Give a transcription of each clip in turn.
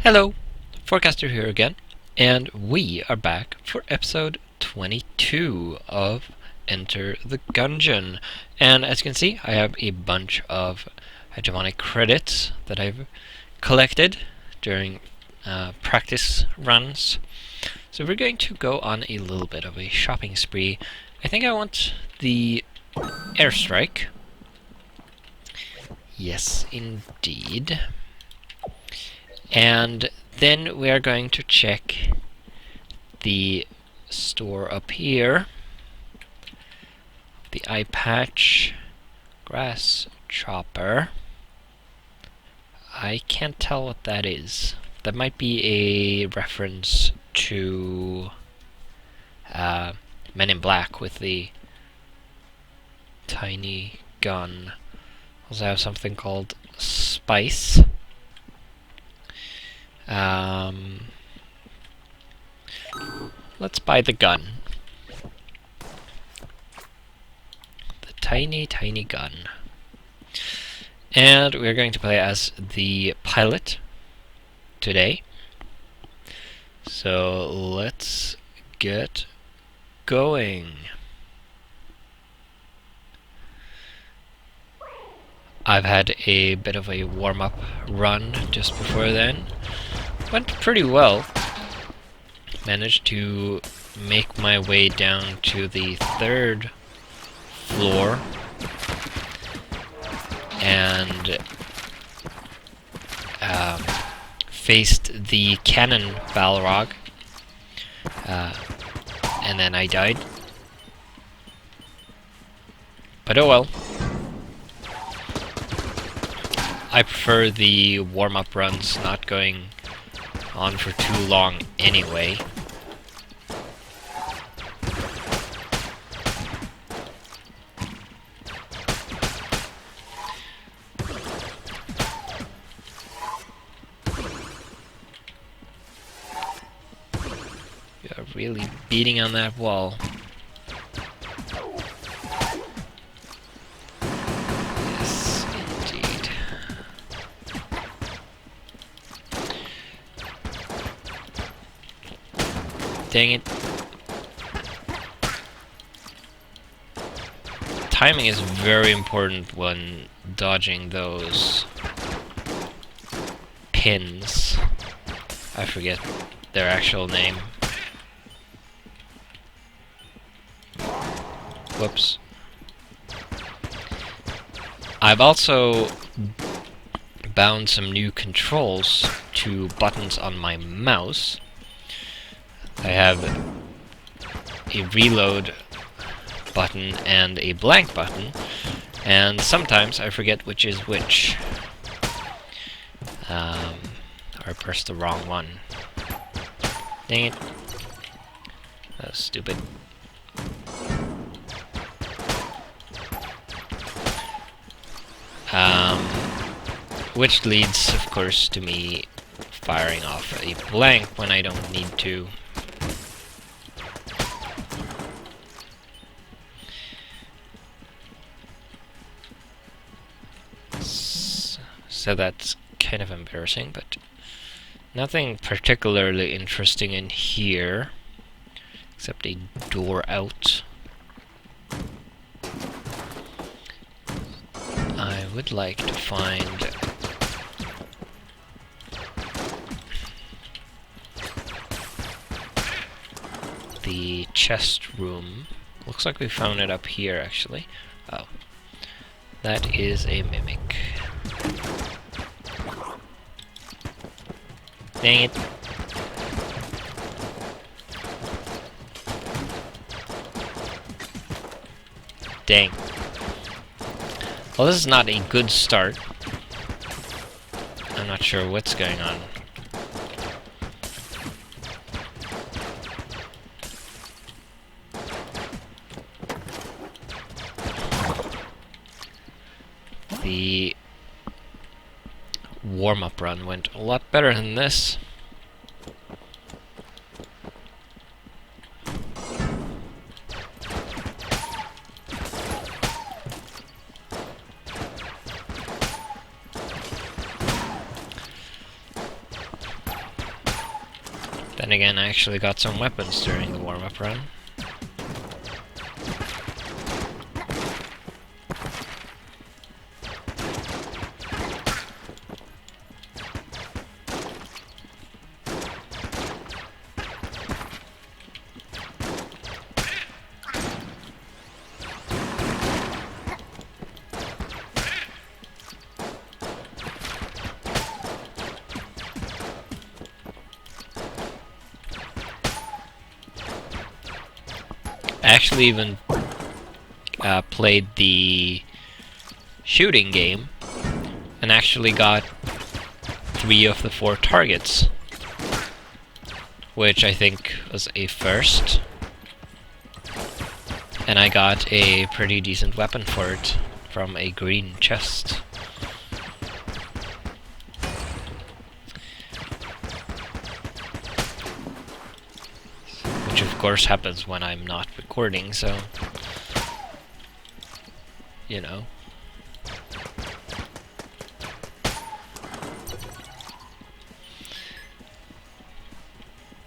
Hello, Forecaster here again, and we are back for episode 22 of Enter the Gungeon. And as you can see, I have a bunch of hegemonic credits that I've collected during practice runs. So we're going to go on a little bit of a shopping spree. I think I want the airstrike. Yes, indeed. And then we are going to check the store up here. The eye patch, grass chopper. I can't tell what that is. That might be a reference to Men in Black with the tiny gun. Also have something called Spice. Let's buy the gun. The tiny, tiny gun. And we're going to play as the pilot today. So let's get going. I've had a bit of a warm-up run just before then. Went pretty well. Managed to make my way down to the 3rd floor and faced the cannon Balrog, and then I died. But oh well. I prefer the warm-up runs not going on for too long anyway. We are really beating on that wall. Dang it. Timing is very important when dodging those pins. I forget their actual name. Whoops. I've also bound some new controls to buttons on my mouse. I have a reload button and a blank button, and sometimes I forget which is which. Or I pressed the wrong one. Dang it. That was stupid. Which leads, of course, to me firing off a blank when I don't need to. So that's kind of embarrassing, but nothing particularly interesting in here, except a door out. I would like to find the chest room. Looks like we found it up here, actually. Oh. That is a mimic. Dang it. Dang. Well, this is not a good start. I'm not sure what's going on. The warm-up run went a lot better than this. Then again, I actually got some weapons during the warm-up run. I actually even played the shooting game and actually got 3 of the 4 targets, which I think was a first. And I got a pretty decent weapon for it from a green chest. Which of course happens when I'm not recording, so you know.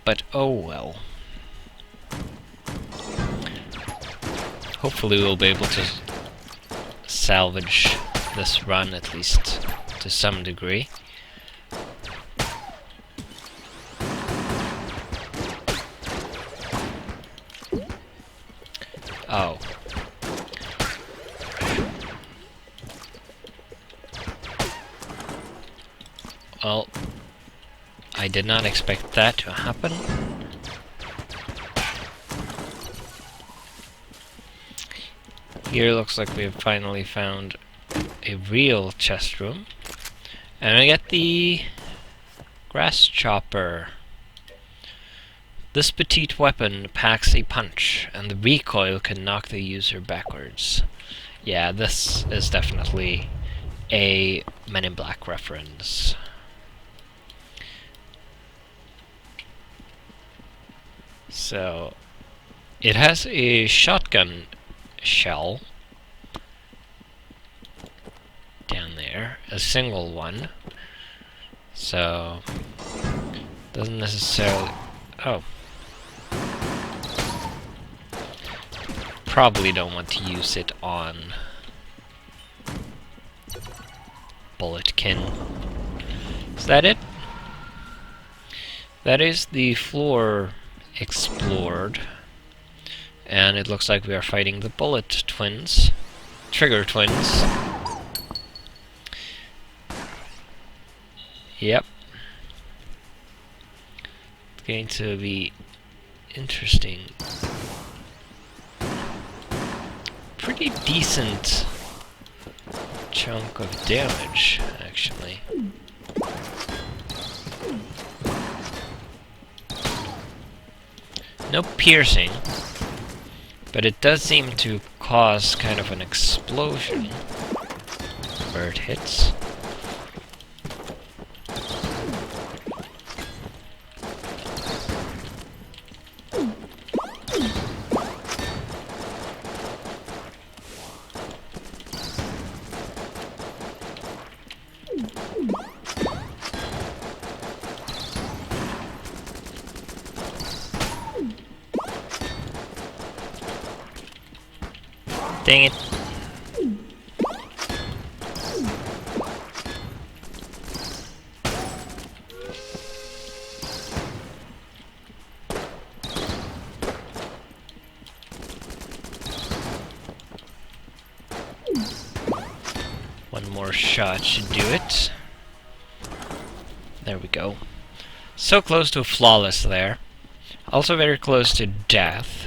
But oh well. Hopefully we'll be able to salvage this run at least to some degree. Oh. Well, I did not expect that to happen. Here looks like we've finally found a real chest room. And I get the grass chopper. This petite weapon packs a punch, and the recoil can knock the user backwards. Yeah, this is definitely a Men in Black reference. So, it has a shotgun shell down there, a single one. So, doesn't necessarily... Oh. Probably don't want to use it on Bulletkin. Is that it? That is the floor explored. And it looks like we are fighting the Bullet twins. Trigger twins. Yep. It's going to be interesting. Pretty decent chunk of damage, actually. No piercing, but it does seem to cause kind of an explosion where it hits. Dang it. One more shot should do it. There we go. So close to flawless there. Also very close to death.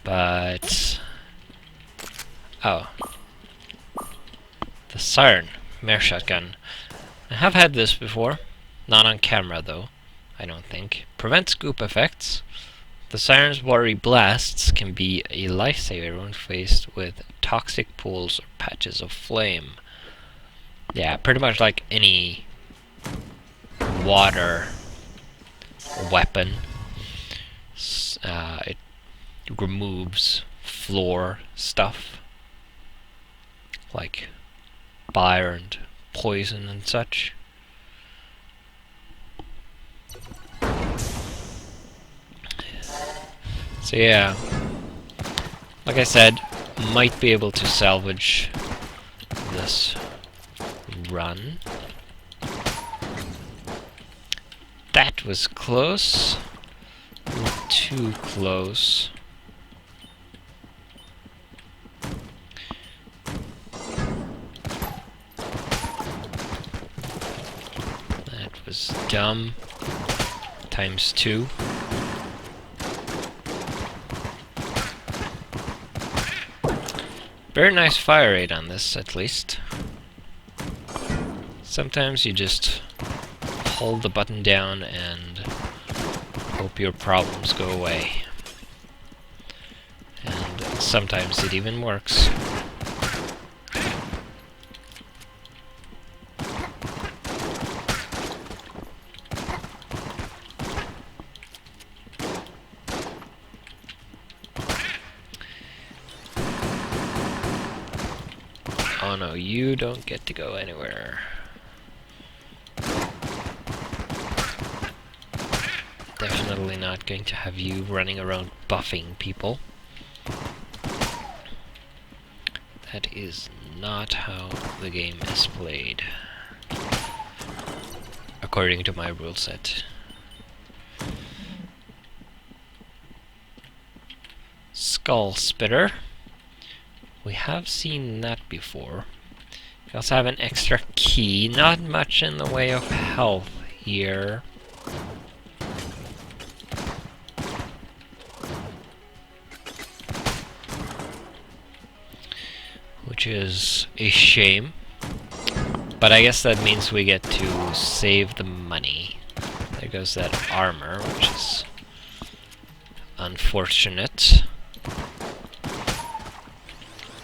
But... oh. The siren. Mare shotgun. I have had this before. Not on camera though, I don't think. Prevents goop effects. The siren's watery blasts can be a lifesaver when faced with toxic pools or patches of flame. Yeah, pretty much like any water weapon. It removes floor stuff like fire and poison and such. So yeah, like I said, might be able to salvage this run. That was close. Not too close. That was dumb. Times 2. Very nice fire rate on this, at least. Sometimes you just hold the button down and hope your problems go away. And sometimes it even works. Oh no, you don't get to go anywhere. Definitely not going to have you running around buffing people. That is not how the game is played, according to my rule set. Skull Spitter. We have seen that before. We also have an extra key. Not much in the way of health here. Which is a shame. But I guess that means we get to save the money. There goes that armor, which is unfortunate.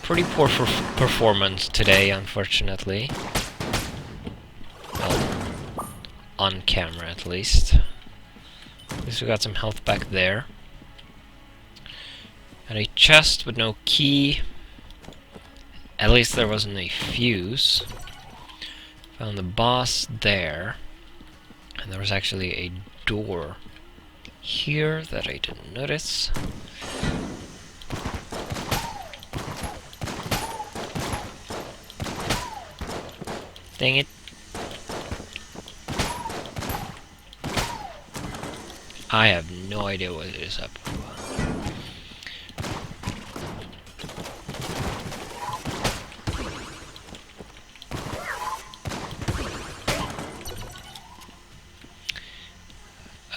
Pretty poor performance today, unfortunately. Well, on camera at least. At least we got some health back there. And a chest with no key. At least there wasn't a fuse. Found the boss there. And there was actually a door here that I didn't notice. Dang it. I have no idea what it is up.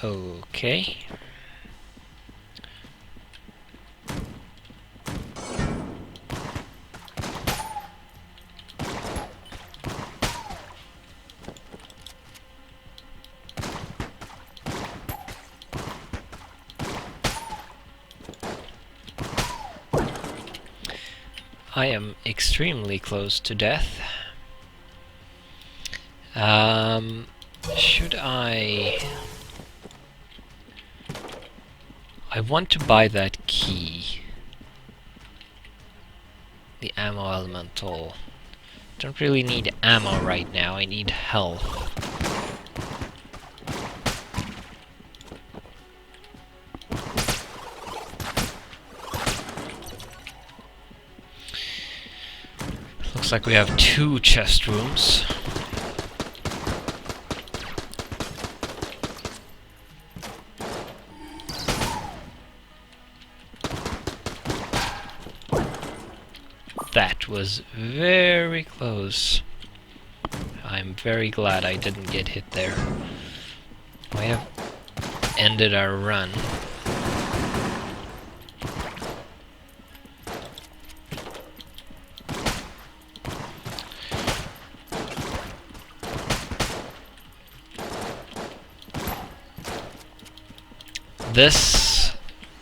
Okay. I am extremely close to death. Should I want to buy that key. The ammo elemental. Don't really need ammo right now, I need health. Looks like we have 2 chest rooms. That was very close. I'm very glad I didn't get hit there. We have ended our run. This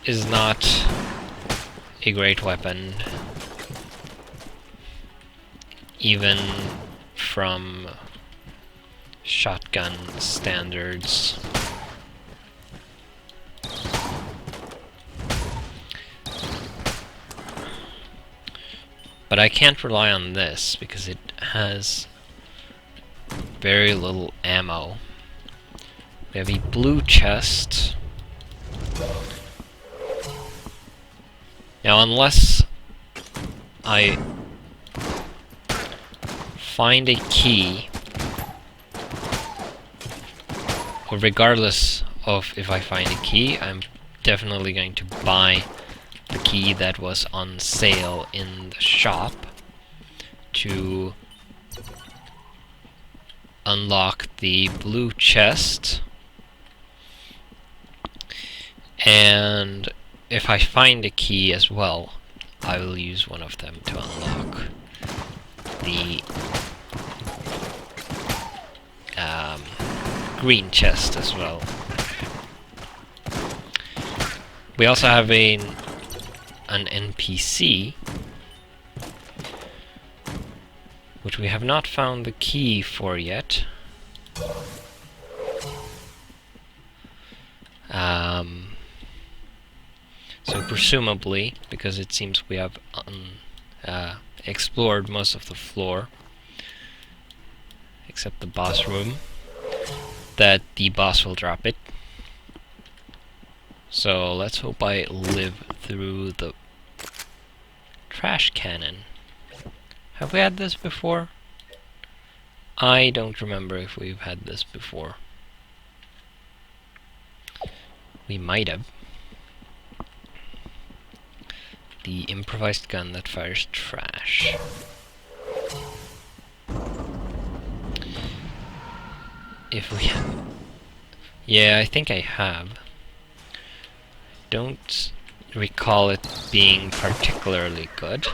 is not a great weapon, even from shotgun standards. But I can't rely on this because it has very little ammo. We have a blue chest. Now, unless I find a key, or regardless of if I find a key, I'm definitely going to buy the key that was on sale in the shop to unlock the blue chest. And if I find a key as well, I will use one of them to unlock the green chest as well. We also have an NPC, which we have not found the key for yet. So presumably, because it seems we have explored most of the floor, except the boss room, that the boss will drop it. So let's hope I live through the trash cannon. Have we had this before? I don't remember if we've had this before. We might have. The improvised gun that fires trash. If we have... Yeah, I think I have. Don't recall it being particularly good.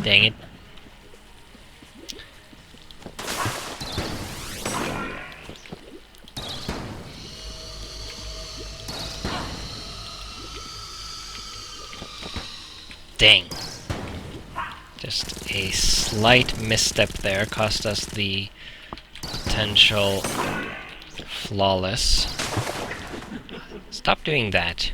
Dang it. Dang. Just a slight misstep there cost us the potential flawless. Stop doing that.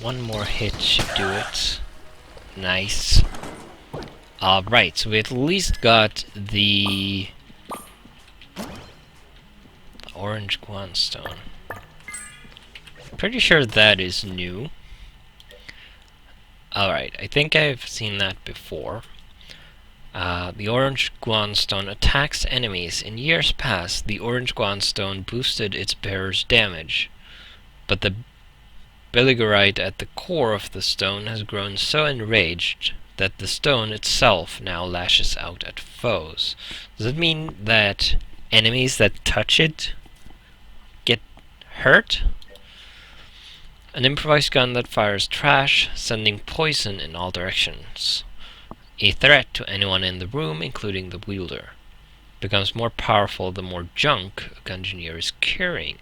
One more hit should do it. Nice. Alright, so we at least got the orange Gungeon. Pretty sure that is new. Alright, I think I've seen that before. The orange Gungeon attacks enemies. In years past, the orange Gungeon boosted its bearer's damage, but the Beligorite at the core of the stone has grown so enraged that the stone itself now lashes out at foes. Does it mean that enemies that touch it get hurt? An improvised gun that fires trash, sending poison in all directions. A threat to anyone in the room, including the wielder. Becomes more powerful the more junk a Gungeoneer is carrying.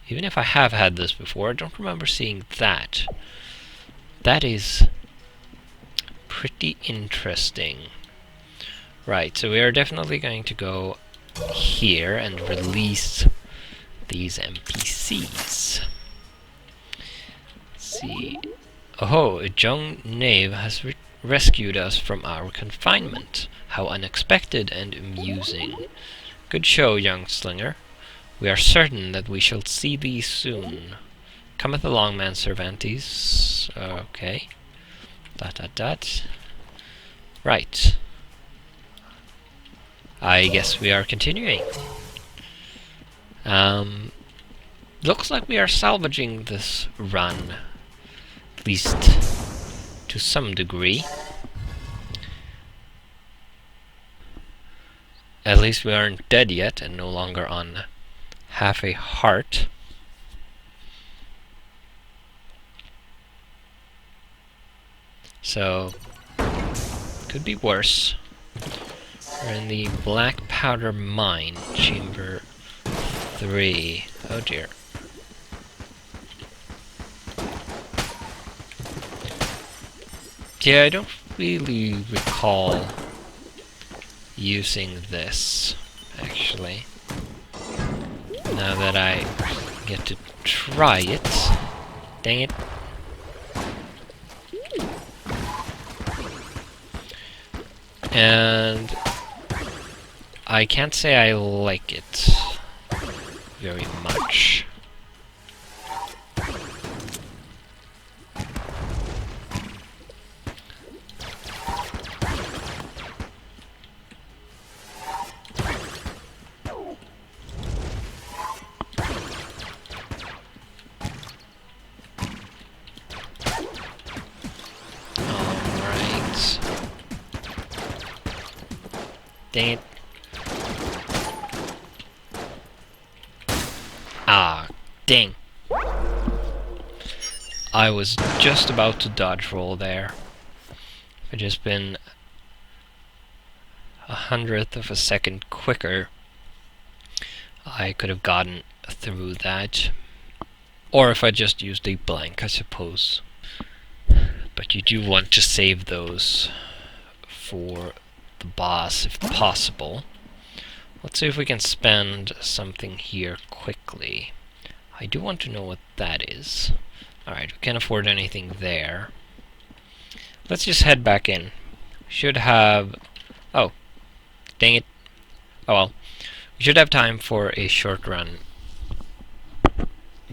Even if I have had this before, I don't remember seeing that. That is pretty interesting. Right, so we are definitely going to go here and release these NPCs. Let's see. Oh, a young knave has rescued us from our confinement. How unexpected and amusing. Good show, young slinger. We are certain that we shall see thee soon. Cometh along, man Cervantes. Okay. ... Right. I guess we are continuing. Looks like we are salvaging this run. At least to some degree. At least we aren't dead yet and no longer on half a heart. So, could be worse. We're in the black powder mine, chamber 3. Oh dear. Yeah, I don't really recall using this, actually. Now that I get to try it. Dang it. And I can't say I like it very much. Alright. Dang it. Ah, dang. I was just about to dodge roll there. If I'd just been 1/100th of a second quicker, I could have gotten through that. Or if I just used a blank, I suppose. But you do want to save those for the boss if possible. Let's see if we can spend something here quickly. I do want to know what that is. Alright, we can't afford anything there. Let's just head back in. Should have... Oh, dang it. Oh well. We should have time for a short run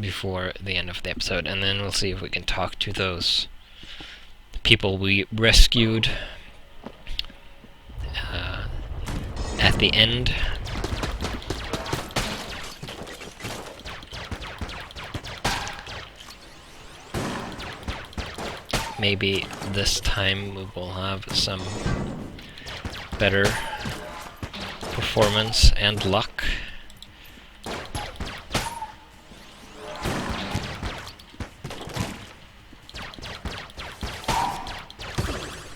before the end of the episode, and then we'll see if we can talk to those people we rescued at the end. Maybe this time we will have some better performance and luck.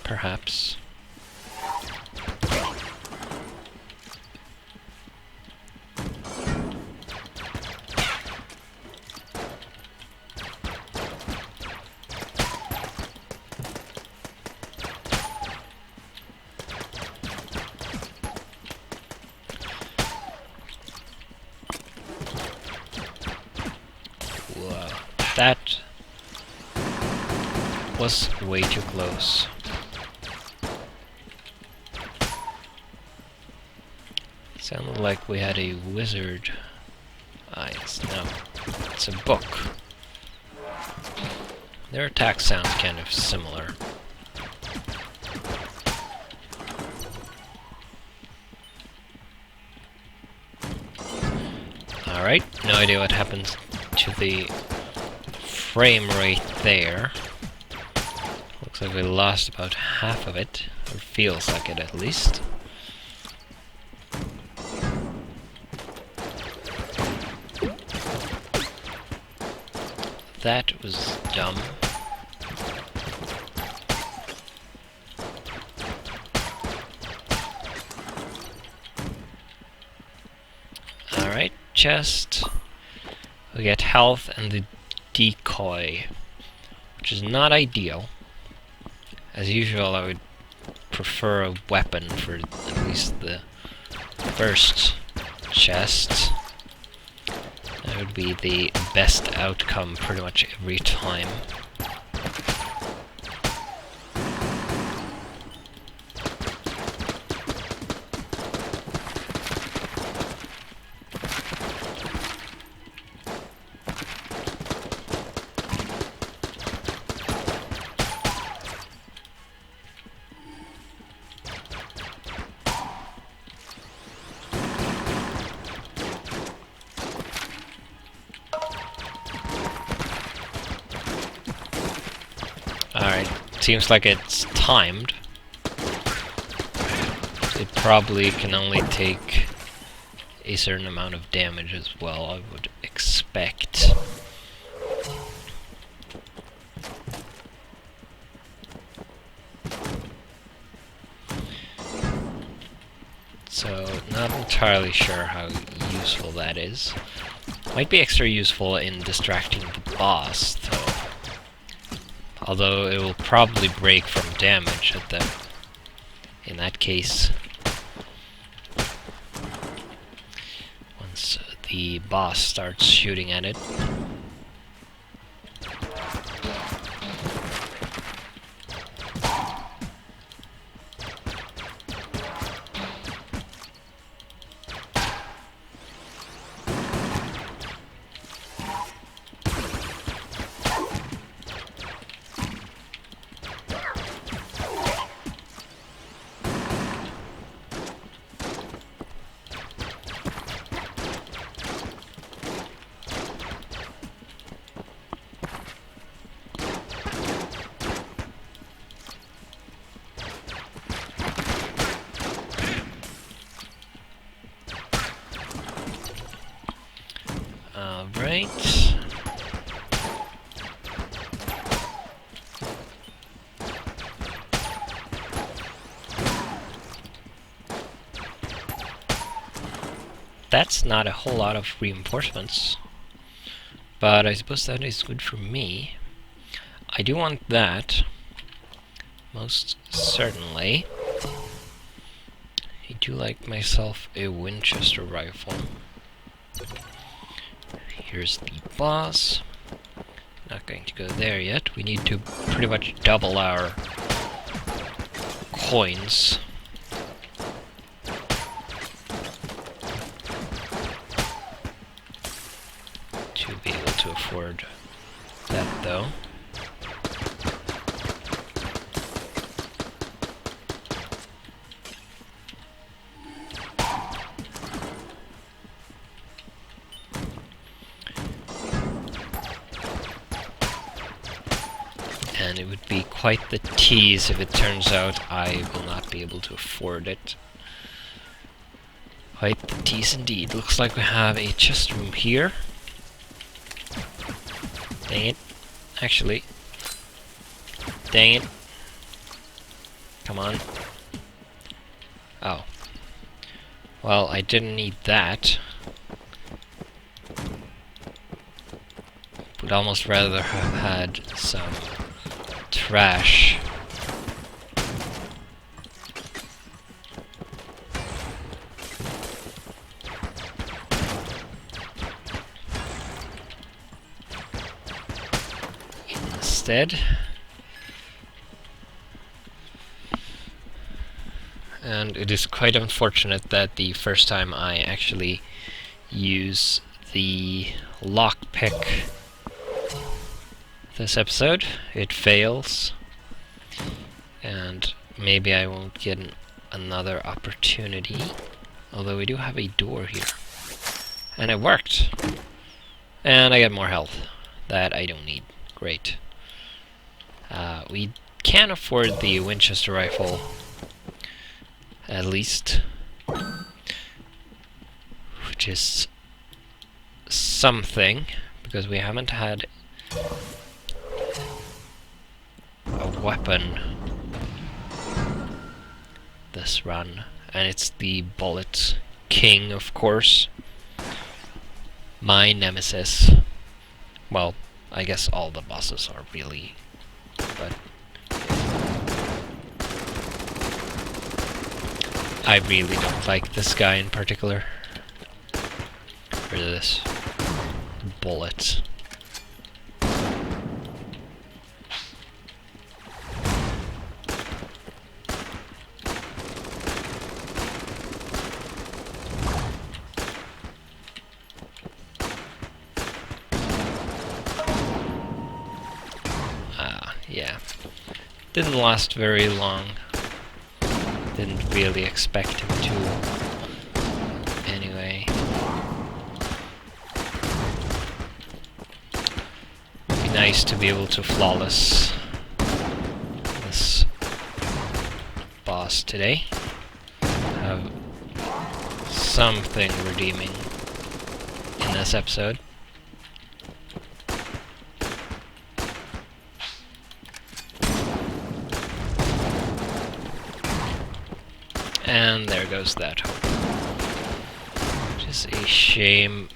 Perhaps. Whoa, that was way too close. Sounded like we had a wizard. Ah, yes, no. It's a book. Their attacks sound kind of similar. Alright, no idea what happens to the frame rate there. Looks like we lost about half of it, or feels like it at least. That was dumb. Alright, chest. We get health and the decoy, which is not ideal. As usual, I would prefer a weapon for at least the first chest. That would be the best outcome pretty much every time. Alright, seems like it's timed. it probably can only take a certain amount of damage as well, I would expect. So, not entirely sure how useful that is. Might be extra useful in distracting the boss, though. Although it will probably break from damage at them. In that case, once the boss starts shooting at it. Alright. That's not a whole lot of reinforcements, but I suppose that is good for me. I do want that, most certainly. I do like myself a Winchester rifle. Here's the boss. Not going to go there yet. We need to pretty much double our coins. To be able to afford that, though. And it would be quite the tease if it turns out I will not be able to afford it. Quite the tease indeed. Looks like we have a chest room here. Dang it. Actually. Dang it. Come on. Oh. Well, I didn't need that. Would almost rather have had some trash. Instead. And it is quite unfortunate that the first time I actually use the lockpick this episode, it fails, and maybe I won't get another opportunity, although we do have a door here, and it worked, and I get more health that I don't need. Great. We can afford the Winchester rifle, at least, which is something, because we haven't had a weapon this run, and it's the Bullet King, of course. My nemesis. Well, I guess all the bosses are really, but I really don't like this guy in particular. Get rid of this bullet. Yeah. Didn't last very long. Didn't really expect him to. Anyway. Be nice to be able to flawless this boss today. have something redeeming in this episode. And there goes that hope. Just a shame.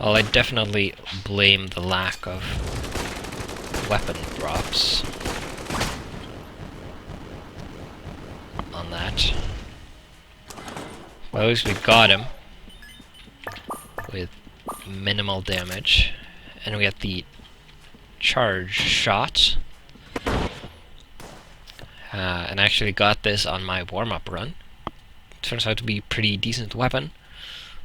Well, I definitely blame the lack of weapon drops on that. Well, at least we got him with minimal damage. And we got the charge shot. And I actually got this on my warm-up run. Turns out to be a pretty decent weapon.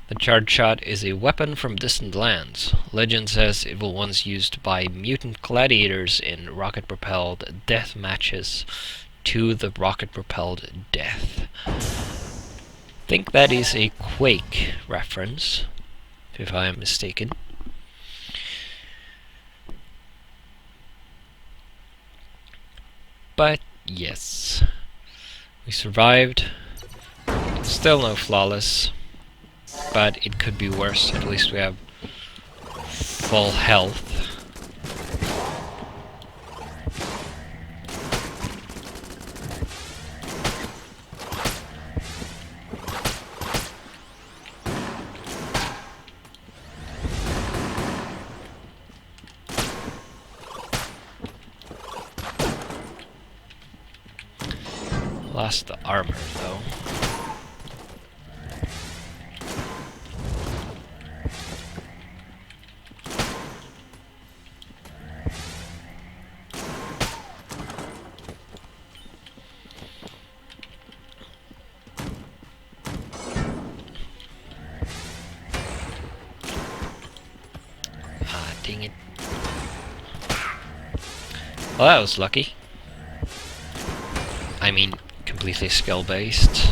The charge shot is a weapon from distant lands. Legend says it was once used by mutant gladiators in rocket-propelled death matches to the rocket-propelled death. I think that is a Quake reference, if I am mistaken. But yes, we survived. Still no flawless, but it could be worse. At least we have full health. Lost the armor though. Ah, dang it. Well, that was lucky. I mean, completely skill-based.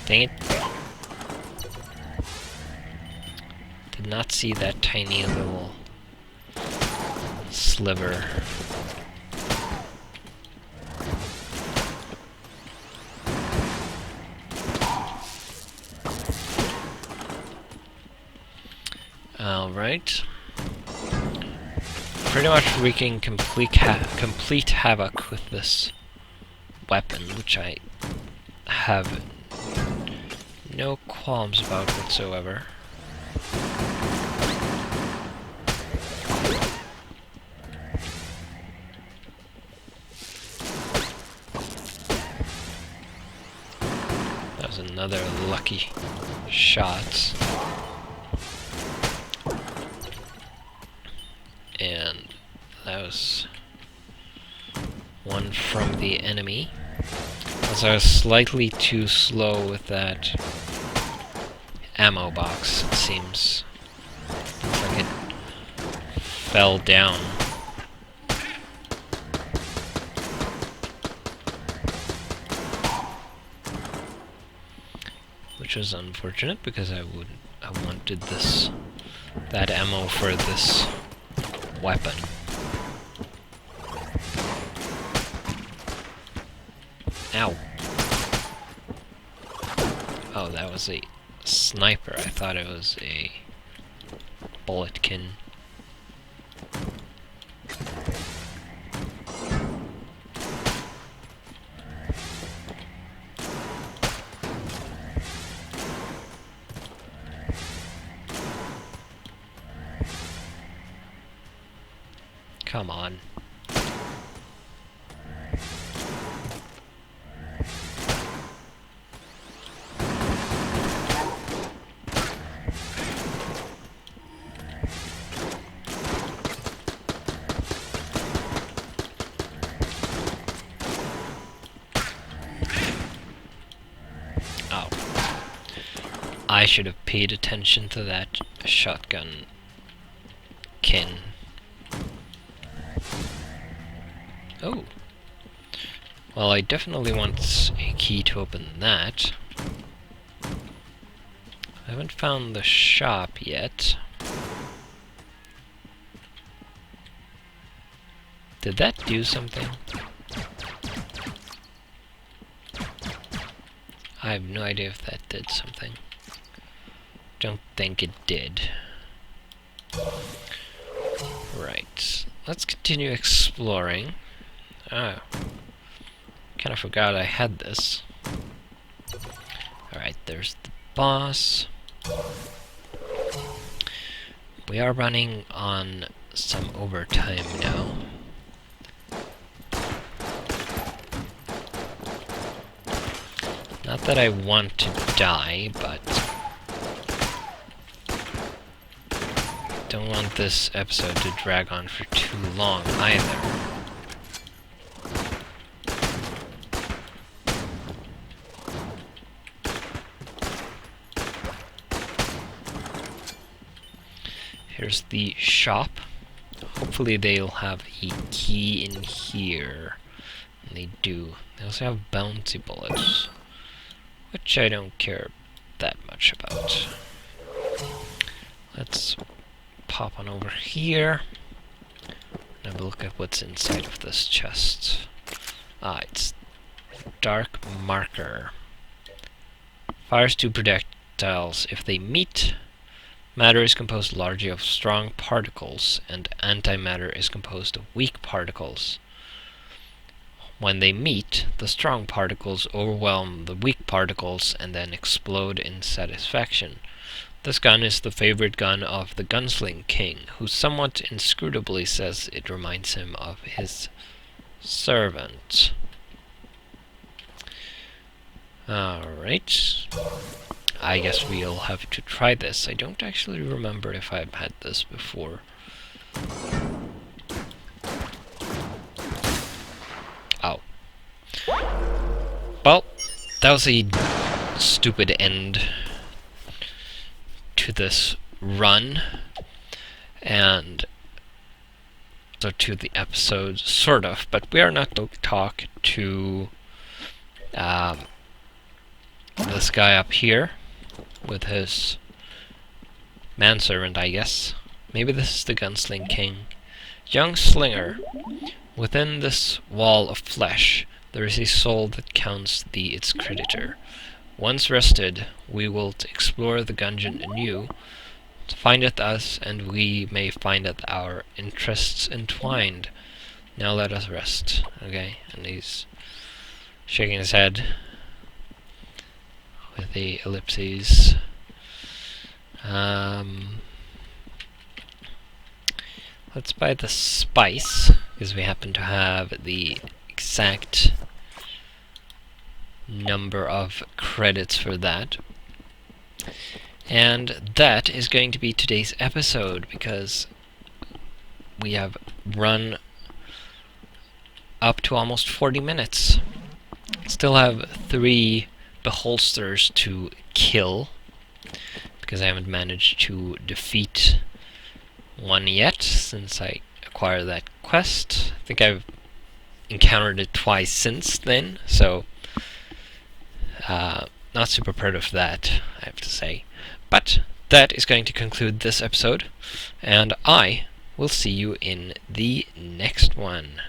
Dang it. Did not see that tiny little sliver. Alright. Pretty much wreaking complete havoc with this weapon, which I have no qualms about whatsoever. That was another lucky shot. And that was one from the enemy. Also, I was slightly too slow with that ammo box, it seems. Looks like it fell down. Which was unfortunate because I wanted that ammo for this weapon. Ow. Oh, that was a sniper. I thought it was a bulletkin. Come on. Oh. I should have paid attention to that shotgun kin. Oh. Well, I definitely want a key to open that. I haven't found the shop yet. Did that do something? I have no idea if that did something. Don't think it did. Right. Let's continue exploring. Oh. Kinda forgot I had this. Alright, there's the boss. We are running on some overtime now. Not that I want to die, but don't want this episode to drag on for too long either. Here's the shop. Hopefully they'll have a key in here. And they do. They also have bouncy bullets, which I don't care that much about. Let's pop on over here and have a look at what's inside of this chest. Ah, it's dark marker. Fires two projectiles. If they meet, matter is composed largely of strong particles, and antimatter is composed of weak particles. When they meet, the strong particles overwhelm the weak particles and then explode in satisfaction. This gun is the favorite gun of the Gunsling King, who somewhat inscrutably says it reminds him of his servant. Alright. I guess we'll have to try this. I don't actually remember if I've had this before. Oh. Well, that was a stupid end to this run, and so to the episode, sort of, but we are not to talk to this guy up here with his manservant, I guess. Maybe this is the Gunsling King. Young slinger, within this wall of flesh, there is a soul that counts thee its creditor. Once rested, we will explore the Gungeon anew, findeth us, and we may findeth our interests entwined. Now let us rest. Okay, and he's shaking his head with the ellipses. Let's buy the spice, because we happen to have the exact number of credits for that. And that is going to be today's episode, because we have run up to almost 40 minutes. Still have 3 beholsters to kill, because I haven't managed to defeat one yet since I acquired that quest. I think I've encountered it twice since then, so not super proud of that, I have to say. But that is going to conclude this episode, and I will see you in the next one.